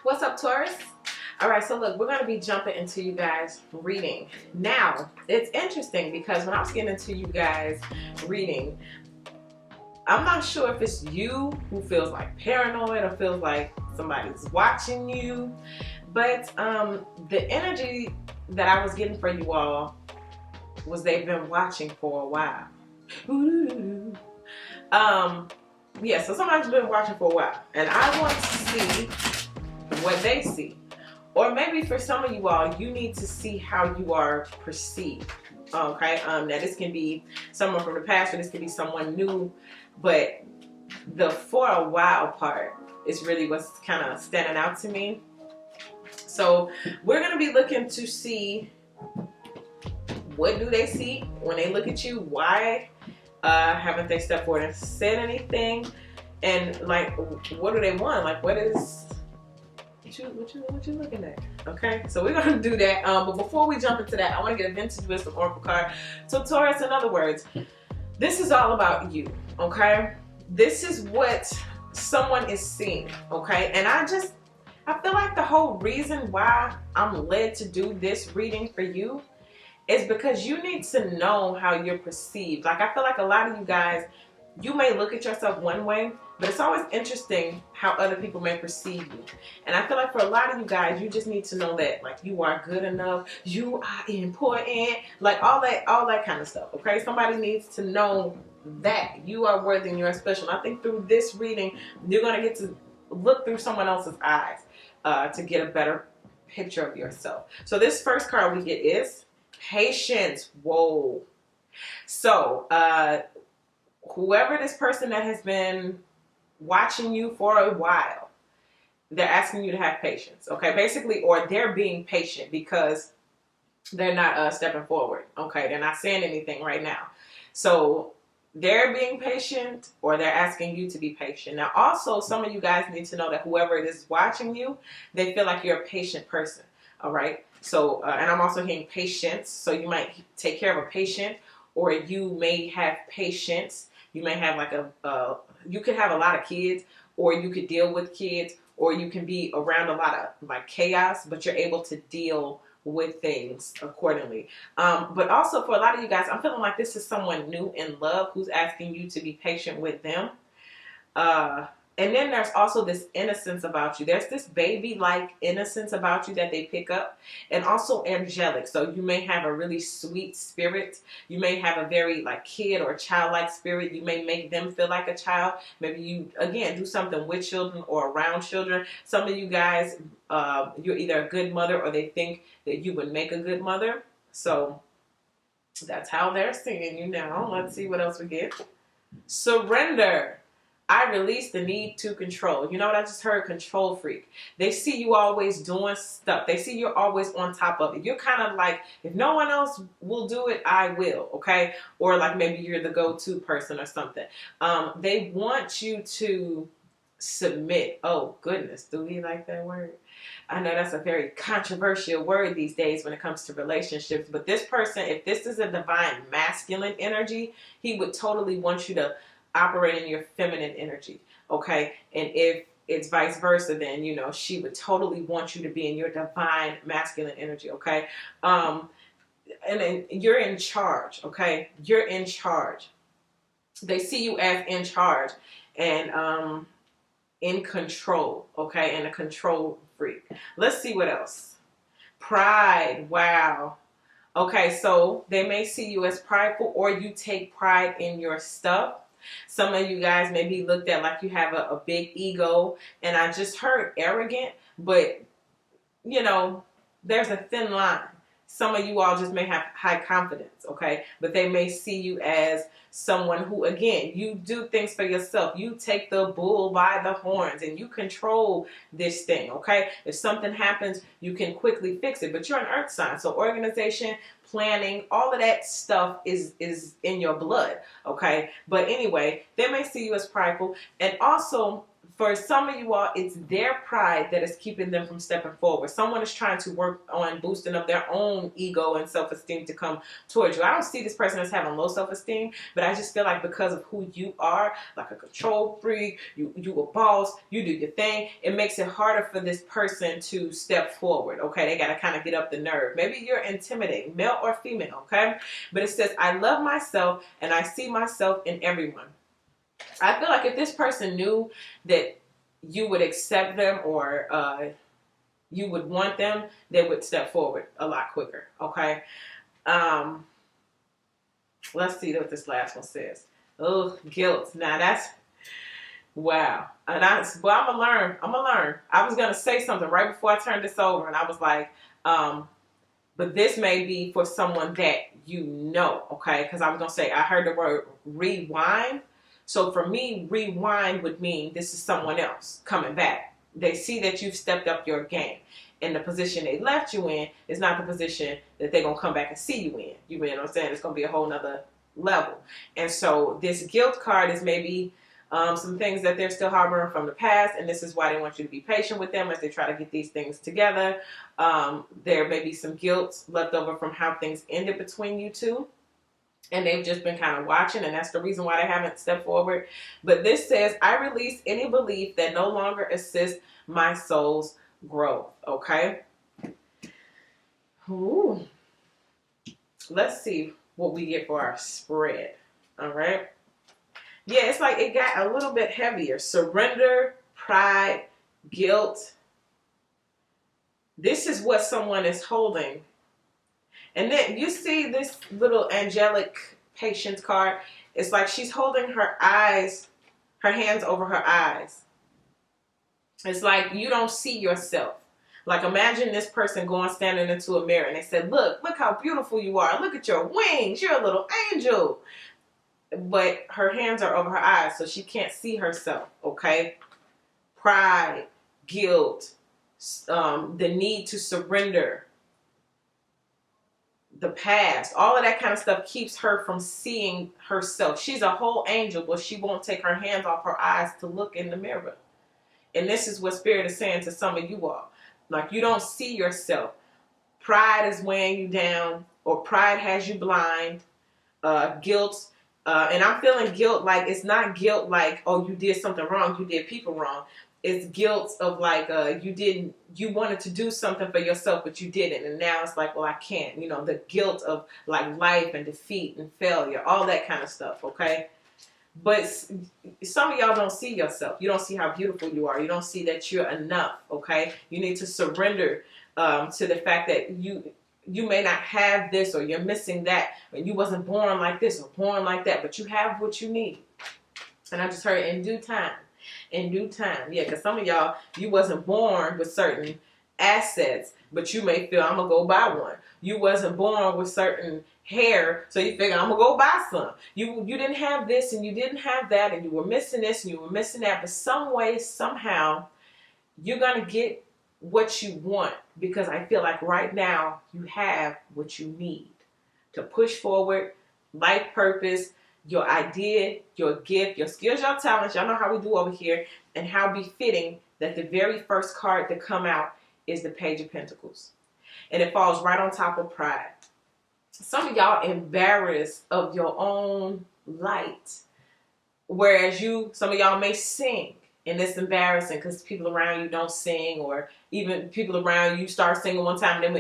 What's up, Taurus? All right, so look, we're going to be jumping into you guys' reading. Now, it's interesting because when I was getting into you guys' reading, I'm not sure if it's you who feels like paranoid or feels like somebody's watching you, but the energy that I was getting for you all was they've been watching for a while. Yeah, so somebody's been watching for a while, and I want to see what they see. Or maybe for some of you all, you need to see how you are perceived. Okay, now this can be someone from the past, or this can be someone new, but the for a while part is really what's kind of standing out to me. So we're going to be looking to see, what do they see when they look at you? Why haven't they stepped forward and said anything? And like, what do they want? Like, what is what you looking at? Okay, so we're gonna do that. But before we jump into that, I want to get a vintage wisdom oracle card. So Taurus, in other words, this is all about you. Okay, this is what someone is seeing. Okay, and I feel like the whole reason why I'm led to do this reading for you is because you need to know how you're perceived. Like, I feel like a lot of you guys, you may look at yourself one way, but it's always interesting how other people may perceive you. And I feel like for a lot of you guys, you just need to know that, like, you are good enough, you are important, like all that kind of stuff. Okay, somebody needs to know that you are worthy and you are special. And I think through this reading, you're gonna get to look through someone else's eyes to get a better picture of yourself. So this first card we get is patience. Whoa. So whoever this person that has been watching you for a while, they're asking you to have patience. Okay, basically, or they're being patient because they're not stepping forward. Okay, they're not saying anything right now. So they're being patient, or they're asking you to be patient. Now, also, some of you guys need to know that whoever it is watching you, they feel like you're a patient person. All right. So, and I'm also hearing patience. So you might take care of a patient, or you may have patience. You may have like you could have a lot of kids, or you could deal with kids, or you can be around a lot of like chaos, but you're able to deal with things accordingly. But also for a lot of you guys, I'm feeling like this is someone new in love who's asking you to be patient with them. And then there's also this innocence about you. There's this baby-like innocence about you that they pick up, and also angelic. So you may have a really sweet spirit. You may have a very like kid or childlike spirit. You may make them feel like a child. Maybe you, again, do something with children or around children. Some of you guys, you're either a good mother, or they think that you would make a good mother. So that's how they're seeing you now. Let's see what else we get. Surrender. I release the need to control. You know what I just heard? Control freak. They see you always doing stuff. They see you're always on top of it. You're kind of like, if no one else will do it, I will. Okay? Or like maybe you're the go-to person or something. They want you to submit. Oh, goodness. Do we like that word? I know that's a very controversial word these days when it comes to relationships. But this person, if this is a divine masculine energy, he would totally want you to operate in your feminine energy, okay? And if it's vice versa, then, you know, she would totally want you to be in your divine masculine energy, okay? And then you're in charge, okay? You're in charge. They see you as in charge and in control, okay? And a control freak. Let's see what else. Pride, wow. Okay, so they may see you as prideful, or you take pride in your stuff. Some of you guys may be looked at like you have a big ego, and I just heard arrogant, but you know, there's a thin line. Some of you all just may have high confidence, okay? But they may see you as someone who, again, you do things for yourself. You take the bull by the horns and you control this thing, okay? If something happens, you can quickly fix it. But you're an earth sign, so organization, planning, all of that stuff is in your blood, okay? But anyway, they may see you as prideful. And also, for some of you all, it's their pride that is keeping them from stepping forward. Someone is trying to work on boosting up their own ego and self-esteem to come towards you. I don't see this person as having low self-esteem, but I just feel like because of who you are, like a control freak, you a boss, you do your thing, it makes it harder for this person to step forward, okay? They got to kind of get up the nerve. Maybe you're intimidating, male or female, okay? But it says, I love myself and I see myself in everyone. I feel like if this person knew that you would accept them or you would want them, they would step forward a lot quicker, okay? Let's see what this last one says. Oh, guilt. Now that's, wow. And I'm gonna learn. I was gonna say something right before I turned this over, and I was like, but this may be for someone that you know, okay? Because I was gonna say, I heard the word rewind. So for me, rewind would mean this is someone else coming back. They see that you've stepped up your game. And the position they left you in is not the position that they're going to come back and see you in. You know what I'm saying? It's going to be a whole nother level. And so this guilt card is maybe some things that they're still harboring from the past. And this is why they want you to be patient with them as they try to get these things together. There may be some guilt left over from how things ended between you two. And they've just been kind of watching, and that's the reason why they haven't stepped forward. But this says, I release any belief that no longer assists my soul's growth, okay? Ooh. Let's see what we get for our spread, all right? Yeah, it's like it got a little bit heavier. Surrender, pride, guilt. This is what someone is holding. And then you see this little angelic patience card. It's like she's holding her eyes, her hands over her eyes. It's like you don't see yourself. Like imagine this person going standing into a mirror and they said, look how beautiful you are. Look at your wings. You're a little angel. But her hands are over her eyes, so she can't see herself, okay? Pride, guilt, the need to surrender, the past, all of that kind of stuff keeps her from seeing herself. She's a whole angel, but she won't take her hands off her eyes to look in the mirror. And this is what Spirit is saying to some of you all. Like you don't see yourself. Pride is weighing you down, or pride has you blind. Guilt, and I'm feeling guilt like it's not guilt like, oh, you did something wrong, you did people wrong. It's guilt of like you wanted to do something for yourself, but you didn't. And now it's like, well, I can't. You know, the guilt of like life and defeat and failure, all that kind of stuff, okay? But some of y'all don't see yourself. You don't see how beautiful you are. You don't see that you're enough, okay? You need to surrender to the fact that you may not have this, or you're missing that, or you wasn't born like this or born like that, but you have what you need. And I just heard in due time. In due time. Yeah, because some of y'all, you wasn't born with certain assets, but you may feel, I'm going to go buy one. You wasn't born with certain hair, so you figure, I'm going to go buy some. You didn't have this, and you didn't have that, and you were missing this, and you were missing that, but some way, somehow, you're going to get what you want, because I feel like right now, you have what you need to push forward, life purpose, your idea, your gift, your skills, your talents. Y'all know how we do over here, and how befitting that the very first card to come out is the Page of Pentacles. And it falls right on top of pride. Some of y'all embarrassed of your own light. Whereas some of y'all may sing, and it's embarrassing because people around you don't sing, or even people around you start singing one time and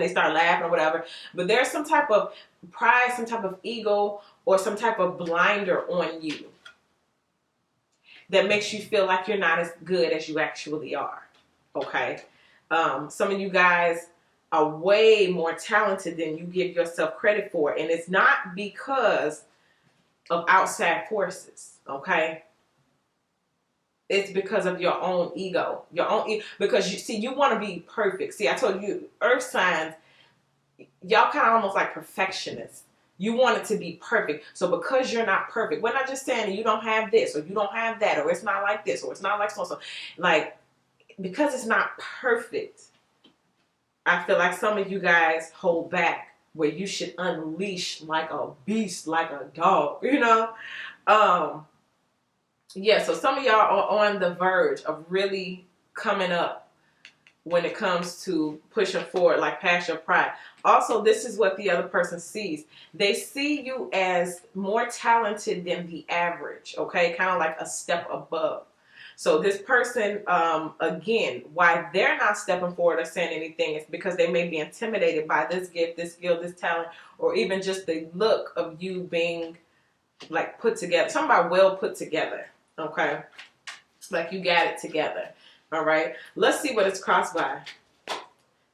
they start laughing or whatever. But there's some type of pride, some type of ego, or some type of blinder on you that makes you feel like you're not as good as you actually are, okay? Some of you guys are way more talented than you give yourself credit for, and it's not because of outside forces, okay? It's because of your own ego, because you want to be perfect. See, I told you, earth signs, y'all kind of almost like perfectionists. You want it to be perfect. So because you're not perfect, we're not just saying you don't have this, or you don't have that, or it's not like this, or it's not like so. Like, because it's not perfect, I feel like some of you guys hold back where you should unleash like a beast, like a dog, you know? Yeah, so some of y'all are on the verge of really coming up when it comes to pushing forward, like past your pride. Also, this is what the other person sees. They see you as more talented than the average, okay? Kind of like a step above. So this person, again, why they're not stepping forward or saying anything is because they may be intimidated by this gift, this skill, this talent, or even just the look of you being like put together. Something about well put together, okay? Like you got it together, all right? Let's see what it's crossed by.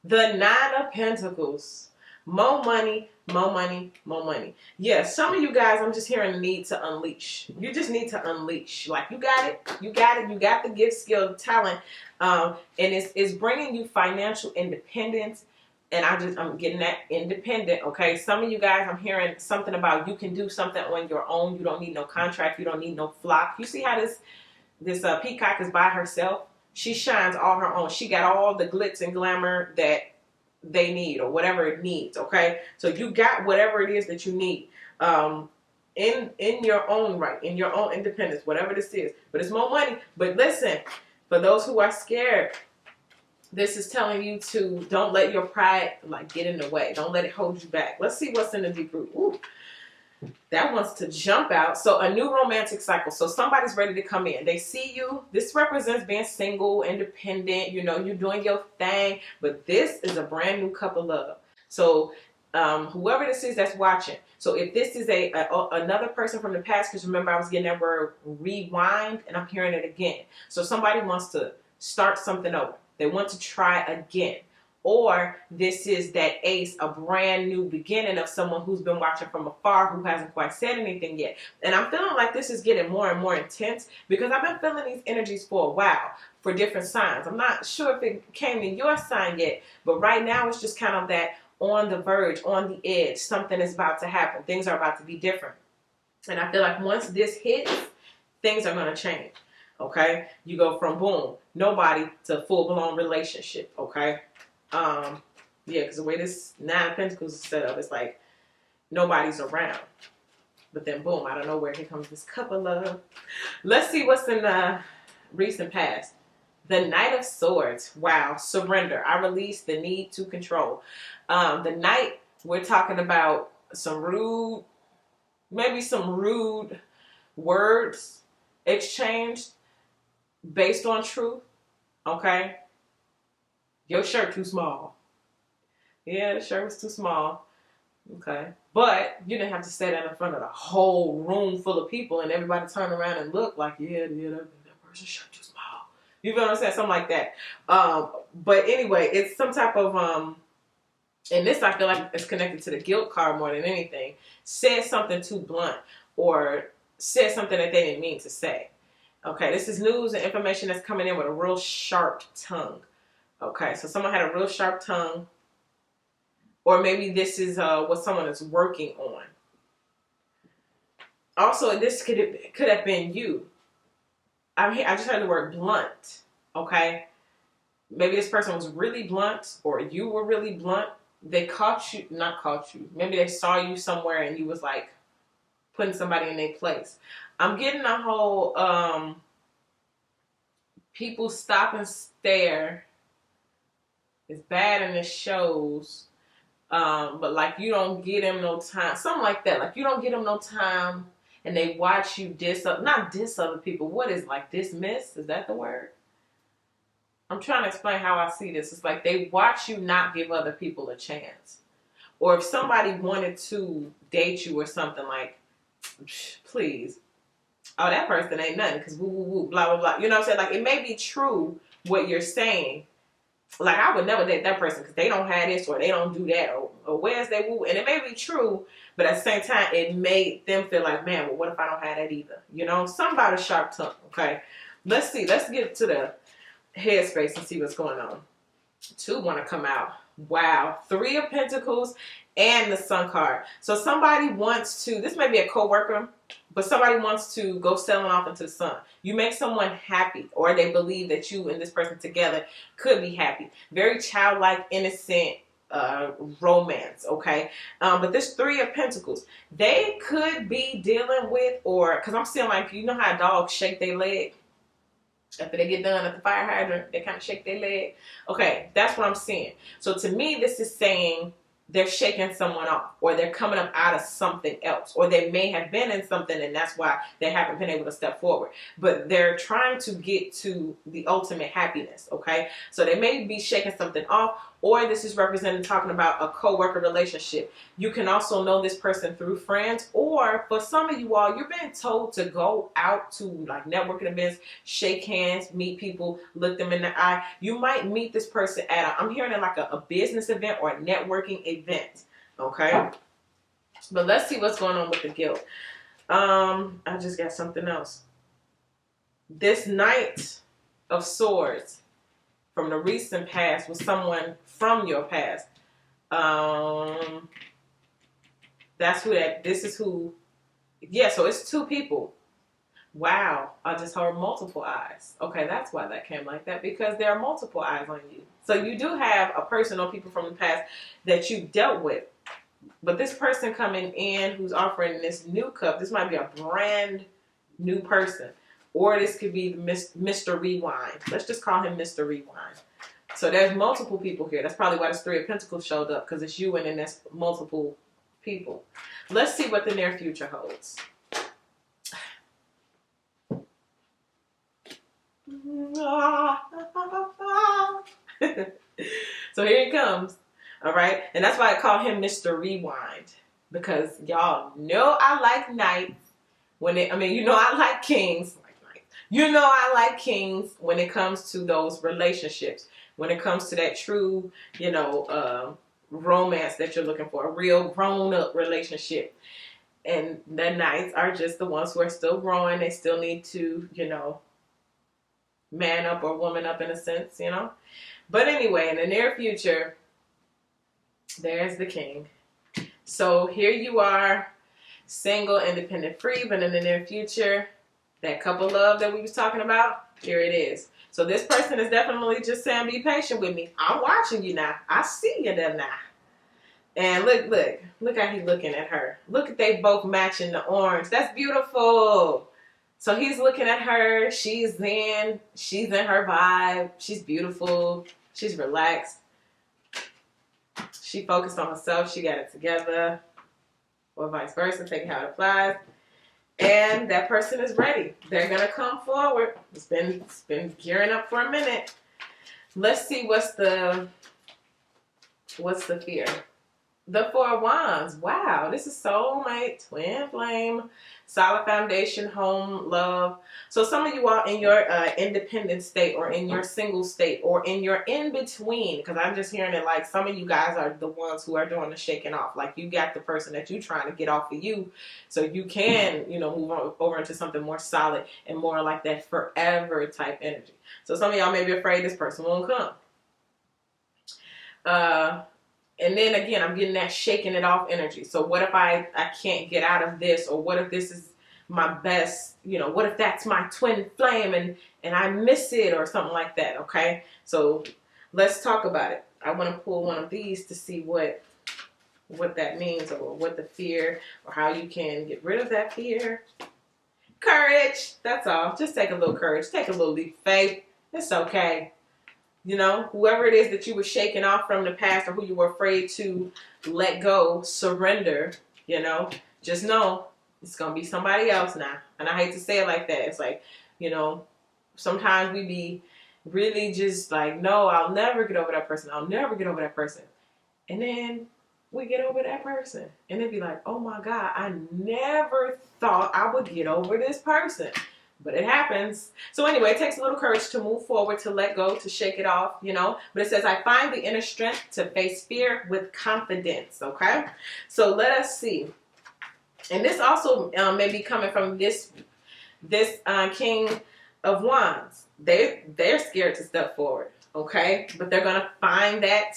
The Nine of Pentacles. More money, more money, more money. Yeah, some of you guys, I'm just hearing the need to unleash. You just need to unleash. Like, you got it. You got it. You got the gift, skill, talent. And it's bringing you financial independence. And I'm getting that independent, okay? Some of you guys, I'm hearing something about you can do something on your own. You don't need no contract. You don't need no flock. You see how this peacock is by herself? She shines all her own. She got all the glitz and glamour that they need, or whatever it needs, okay? So you got whatever it is that you need in your own right, in your own independence, whatever this is. But it's more money. But listen, for those who are scared, this is telling you to don't let your pride like get in the way. Don't let it hold you back. Let's see what's in the deep root. Ooh. That wants to jump out. So a new romantic cycle. So somebody's ready to come in. They see you. This represents being single, independent. You know, you're doing your thing. But this is a brand new cup of love. So whoever this is that's watching. So if this is another person from the past, because remember I was getting that word rewind, and I'm hearing it again. So somebody wants to start something over. They want to try again. Or this is that ace, a brand new beginning of someone who's been watching from afar, who hasn't quite said anything yet. And I'm feeling like this is getting more and more intense because I've been feeling these energies for a while for different signs. I'm not sure if it came to your sign yet, but right now it's just kind of that on the verge, on the edge. Something is about to happen. Things are about to be different. And I feel like once this hits, things are going to change. Okay? You go from boom, nobody, to full-blown relationship. Okay? Yeah, because the way this Nine of Pentacles is set up, it's like nobody's around. But then boom, out of nowhere, here comes this cup of love. Let's see what's in the recent past. The Knight of Swords. Wow, surrender. I release the need to control. The Knight, we're talking about some rude, maybe some rude words exchanged based on truth. Okay? Your shirt too small. Yeah, the shirt was too small. Okay. But you didn't have to say that in front of the whole room full of people and everybody turn around and look like, yeah, that person's shirt too small. You know what I'm saying? Something like that. But anyway, it's some type of, and this I feel like it's connected to the guilt card more than anything. Said something too blunt or said something that they didn't mean to say. Okay, this is news and information that's coming in with a real sharp tongue. Okay, so someone had a real sharp tongue, or maybe this is what someone is working on. Also, this could have been you. I just heard the word blunt. Okay, maybe this person was really blunt, or you were really blunt. They not caught you. Maybe they saw you somewhere and you was like putting somebody in their place. I'm getting a whole people stop and stare. It's bad and it shows. But like you don't get them no time. Something like that. Like you don't get them no time and they watch you not diss other people. What is like dismiss? Is that the word? I'm trying to explain how I see this. It's like they watch you not give other people a chance. Or if somebody wanted to date you or something, like, please. Oh, that person ain't nothing because woo, woo, woo, blah, blah, blah. You know what I'm saying? Like, it may be true what you're saying. Like, I would never date that person because they don't have this or they don't do that or where's they woo. And it may be true, but at the same time, it made them feel like, man, well, what if I don't have that either? You know, something about a sharp tongue, okay? Let's see. Let's get to the headspace and see what's going on. Two want to come out. Wow. Three of Pentacles and the Sun card. So somebody wants to, this may be a coworker, but somebody wants to go sailing off into the sun. You make someone happy, or they believe that you and this person together could be happy. Very childlike, innocent, romance, okay? But this Three of Pentacles, they could be dealing with, or because I'm still like, you know how dogs shake their leg after they get done at the fire hydrant, they kind of shake their leg. Okay, that's what I'm seeing. So to me, this is saying they're shaking someone off, or they're coming up out of something else, or they may have been in something and that's why they haven't been able to step forward. But they're trying to get to the ultimate happiness, okay? So they may be shaking something off, or this is representing talking about a co-worker relationship. You can also know this person through friends, or for some of you all, you're being told to go out to like networking events, shake hands, meet people, look them in the eye. You might meet this person at I'm hearing it like a business event or a networking event, okay? But let's see what's going on with the guilt. I just got something else. This Knight of Swords from the recent past was someone from your past. That's who this is who, yeah, so it's two people. Wow, I just heard multiple eyes. Okay, that's why that came like that, because there are multiple eyes on you. So you do have a person or people from the past that you dealt with. But this person coming in who's offering this new cup, this might be a brand new person. Or this could be Mr. Rewind. Let's just call him Mr. Rewind. So there's multiple people here. That's probably why this Three of Pentacles showed up, because it's you and then there's multiple people. Let's see what the near future holds. So here he comes. All right. And that's why I call him Mr. Rewind, because y'all know I like knights when it, you know I like kings. You know I like kings when it comes to those relationships, when it comes to that true, romance that you're looking for, a real grown-up relationship. And the knights are just the ones who are still growing. They still need to, man up or woman up in a sense, But anyway, in the near future, there's the king. So here you are, single, independent, free, but in the near future, that couple love that we was talking about, here it is. So this person is definitely just saying, be patient with me. I'm watching you now. I see you there now. And look how he's looking at her. Look at they both matching the orange. That's beautiful. So he's looking at her. She's in her vibe. She's beautiful. She's relaxed. She focused on herself. She got it together. Or vice versa, take how it applies. And that person is ready. They're going to come forward. It's been gearing up for a minute. Let's see what's the fear. The Four of Wands. Wow, this is soulmate, twin flame, solid foundation, home, love. So some of you are in your independent state, or in your single state, or in your in-between, because I'm just hearing it like some of you guys are the ones who are doing the shaking off. Like you got the person that you're trying to get off of you so you can, move over into something more solid and more like that forever type energy. So some of y'all may be afraid this person won't come. And then again, I'm getting that shaking it off energy. So what if I can't get out of this? Or what if this is my best, what if that's my twin flame and I miss it or something like that, okay? So let's talk about it. I want to pull one of these to see what that means, or what the fear, or how you can get rid of that fear. Courage, that's all. Just take a little courage. Take a little leap of faith. It's okay. Whoever it is that you were shaking off from the past, or who you were afraid to let go, surrender, just know it's going to be somebody else now. And I hate to say it like that. It's like, sometimes we be really just like, no, I'll never get over that person. I'll never get over that person. And then we get over that person. And it'd be like, oh my God, I never thought I would get over this person. But it happens. So anyway, it takes a little courage to move forward, to let go, to shake it off, But it says, I find the inner strength to face fear with confidence, okay? So let us see. And this also may be coming from this King of Wands. They're scared to step forward, okay? But they're going to find that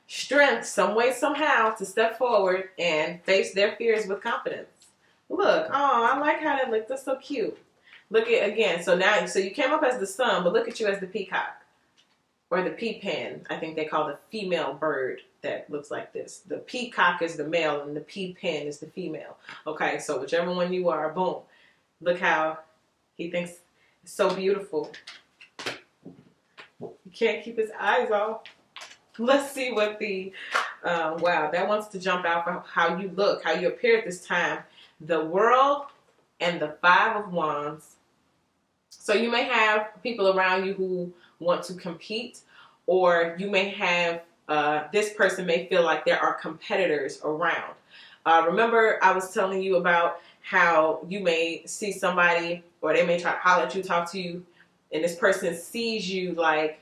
strength some way, somehow, to step forward and face their fears with confidence. Look, oh, I like how that looked. That's so cute. Look at again. So you came up as the sun, but look at you as the peacock. or the peapan. I think they call the female bird that looks like this. The peacock is the male and the peapan is the female. Okay, so whichever one you are, boom. Look how he thinks it's so beautiful. He can't keep his eyes off. Let's see what the, wow, that wants to jump out for how you look, how you appear at this time. The World and the Five of Wands. So you may have people around you who want to compete, or you may have, this person may feel like there are competitors around. Remember I was telling you about how you may see somebody, or they may try to holler at you, talk to you, and this person sees you like,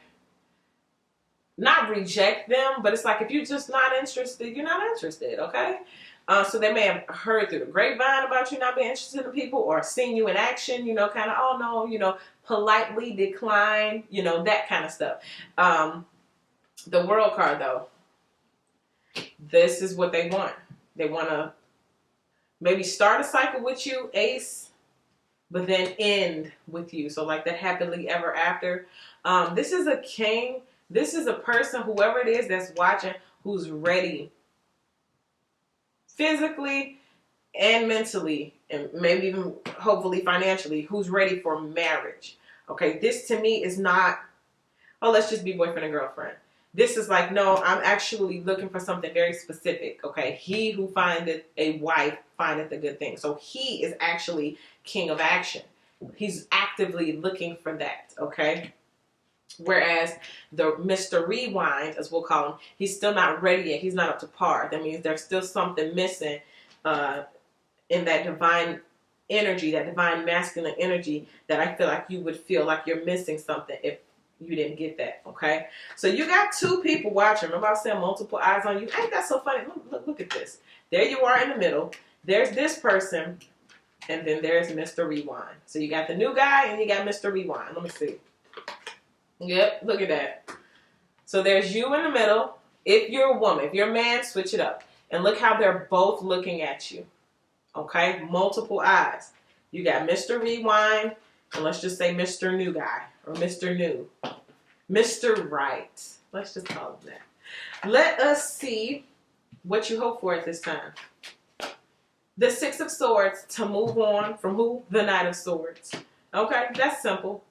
not reject them, but it's like if you're just not interested, you're not interested, okay? So they may have heard through the grapevine about you not being interested in people, or seen you in action, you know, kind of, oh no, you know, politely decline, you know, that kind of stuff. The World card, though, this is what they want. They want to maybe start a cycle with you, ace, but then end with you. So like that happily ever after. This is a king. This is a person, whoever it is that's watching, who's ready physically and mentally, and maybe even hopefully financially, who's ready for marriage. Okay, this to me is not, oh, let's just be boyfriend and girlfriend. This is like, no, I'm actually looking for something very specific. Okay, he who findeth a wife findeth a good thing. So he is actually king of action. He's actively looking for that. Okay. Whereas the Mr. Rewind, as we'll call him, he's still not ready yet. He's not up to par. That means there's still something missing in that divine energy, that divine masculine energy, that I feel like you would feel like you're missing something if you didn't get that, okay? So you got two people watching. Remember I said multiple eyes on you? Ain't that so funny? Look at this. There you are in the middle. There's this person, and then there's Mr. Rewind. So you got the new guy, and you got Mr. Rewind. Let me see. Yep, look at that. So there's you in the middle. If you're a woman, if you're a man, switch it up. And look how they're both looking at you. Okay? Multiple eyes. You got Mr. Rewind, and let's just say Mr. New Guy, or Mr. New. Mr. Right. Let's just call him that. Let us see what you hope for at this time. The Six of Swords, to move on from who? The Knight of Swords. Okay? That's simple.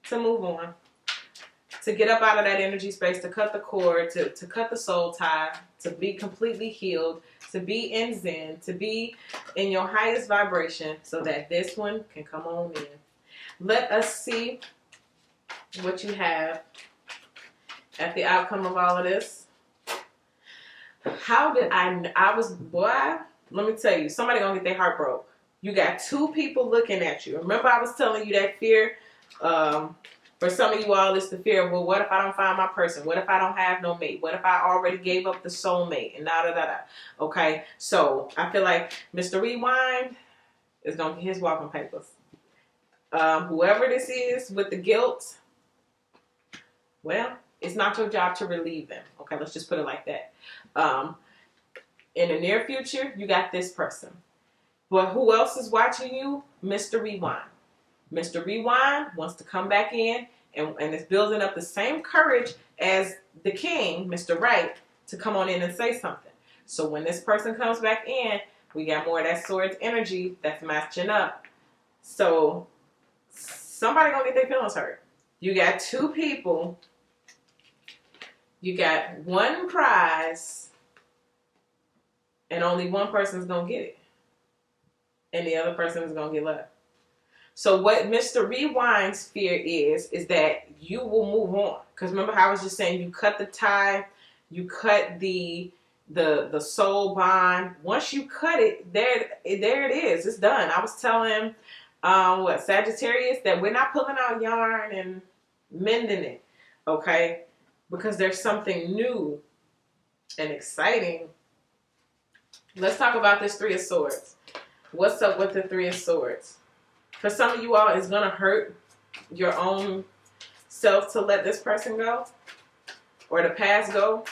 To move on. To get up out of that energy space, to cut the cord, to cut the soul tie, to be completely healed, to be in Zen, to be in your highest vibration, so that this one can come on in. Let us see what you have at the outcome of all of this. How did boy, let me tell you, somebody gonna get their heart broke. You got two people looking at you. Remember I was telling you that fear, for some of you all, it's the fear of, well, what if I don't find my person? What if I don't have no mate? What if I already gave up the soulmate? And da-da-da-da. Okay, so I feel like Mr. Rewind is going to get his walking papers. Whoever this is with the guilt, well, it's not your job to relieve them. Okay, let's just put it like that. In the near future, you got this person. But who else is watching you? Mr. Rewind. Mr. Rewind wants to come back in and is building up the same courage as the king, Mr. Right, to come on in and say something. So when this person comes back in, we got more of that swords energy that's matching up. So somebody gonna get their feelings hurt. You got two people. You got one prize, and only one person's gonna get it. And the other person is gonna get left. So what Mr. Rewind's fear is that you will move on. Because remember how I was just saying, you cut the tie, you cut the soul bond. Once you cut it, there it is. It's done. I was telling Sagittarius, that we're not pulling out yarn and mending it, okay? Because there's something new and exciting. Let's talk about this Three of Swords. What's up with the Three of Swords? For some of you all, it's going to hurt your own self to let this person go, or the past go.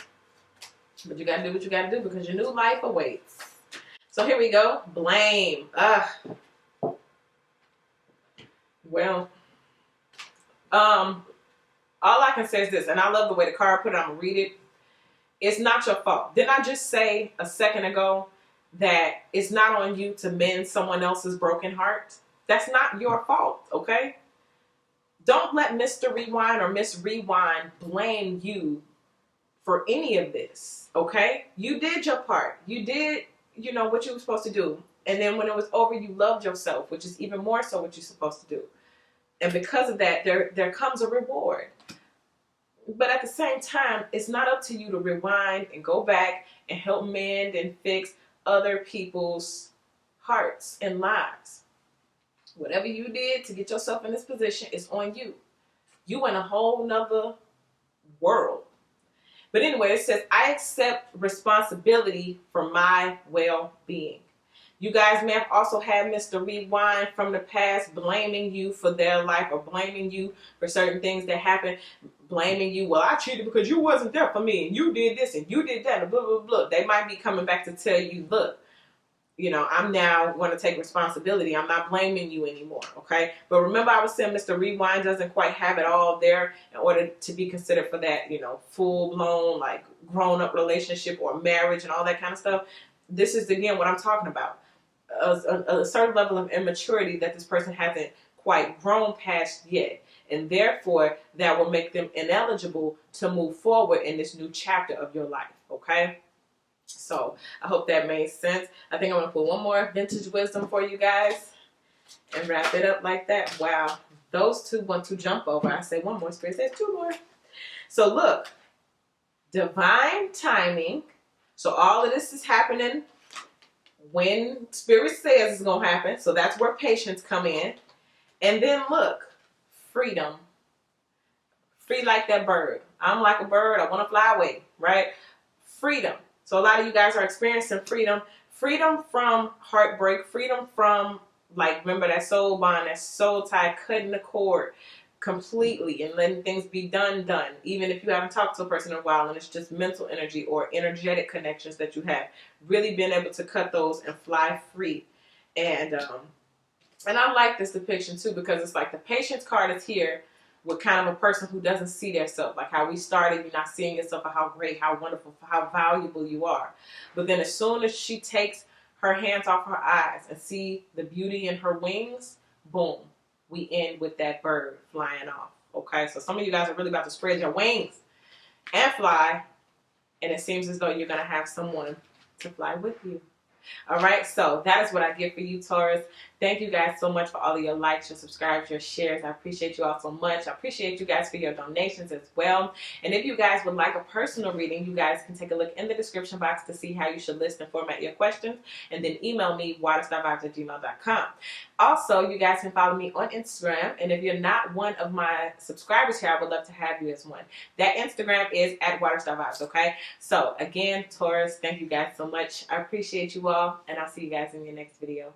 But you got to do what you got to do, because your new life awaits. So here we go. Blame. Well, All I can say is this, and I love the way the card put it, I'm going to read it. It's not your fault. Didn't I just say a second ago that it's not on you to mend someone else's broken heart? That's not your fault, okay? Don't let Mr. Rewind or Miss Rewind blame you for any of this, okay? You did your part. You did, what you were supposed to do. And then when it was over, you loved yourself, which is even more so what you're supposed to do. And because of that, there comes a reward. But at the same time, it's not up to you to rewind and go back and help mend and fix other people's hearts and lives. Whatever you did to get yourself in this position is on you. You in a whole nother world. But anyway, it says, I accept responsibility for my well-being. You guys may have also had Mr. Rewind from the past blaming you for their life or blaming you for certain things that happened. Blaming you, well, I cheated because you wasn't there for me and you did this and you did that and blah, blah, blah. They might be coming back to tell you, look, I'm now going to take responsibility. I'm not blaming you anymore, okay? But remember I was saying Mr. Rewind doesn't quite have it all there in order to be considered for that, full-blown, like, grown-up relationship or marriage and all that kind of stuff. This is, again, what I'm talking about. A certain level of immaturity that this person hasn't quite grown past yet. And therefore, that will make them ineligible to move forward in this new chapter of your life, okay? So I hope that made sense. I think I'm going to put one more vintage wisdom for you guys and wrap it up like that. Wow. Those two want to jump over. I say one more, Spirit says two more. So look, divine timing. So all of this is happening when Spirit says it's going to happen. So that's where patience come in. And then look, freedom. Free like that bird. I'm like a bird. I want to fly away, right? Freedom. So a lot of you guys are experiencing freedom. Freedom from heartbreak. Freedom from, like, remember that soul bond, that soul tie, cutting the cord completely and letting things be done. Even if you haven't talked to a person in a while and it's just mental energy or energetic connections that you have. Really being able to cut those and fly free. And I like this depiction too because it's like the patience card is here with kind of a person who doesn't see themselves. Like how we started, you're not seeing yourself for how great, how wonderful, for how valuable you are. But then as soon as she takes her hands off her eyes and see the beauty in her wings, boom, we end with that bird flying off. Okay, so some of you guys are really about to spread your wings and fly. And it seems as though you're going to have someone to fly with you. All right, so that is what I get for you, Taurus. Thank you guys so much for all of your likes, your subscribes, your shares. I appreciate you all so much. I appreciate you guys for your donations as well. And if you guys would like a personal reading, you guys can take a look in the description box to see how you should list and format your questions. And then email me, waterstarvibes@gmail.com. Also, you guys can follow me on Instagram. And if you're not one of my subscribers here, I would love to have you as one. That Instagram is @waterstarvibes, okay? So, again, Taurus, thank you guys so much. I appreciate you all. And I'll see you guys in your next video.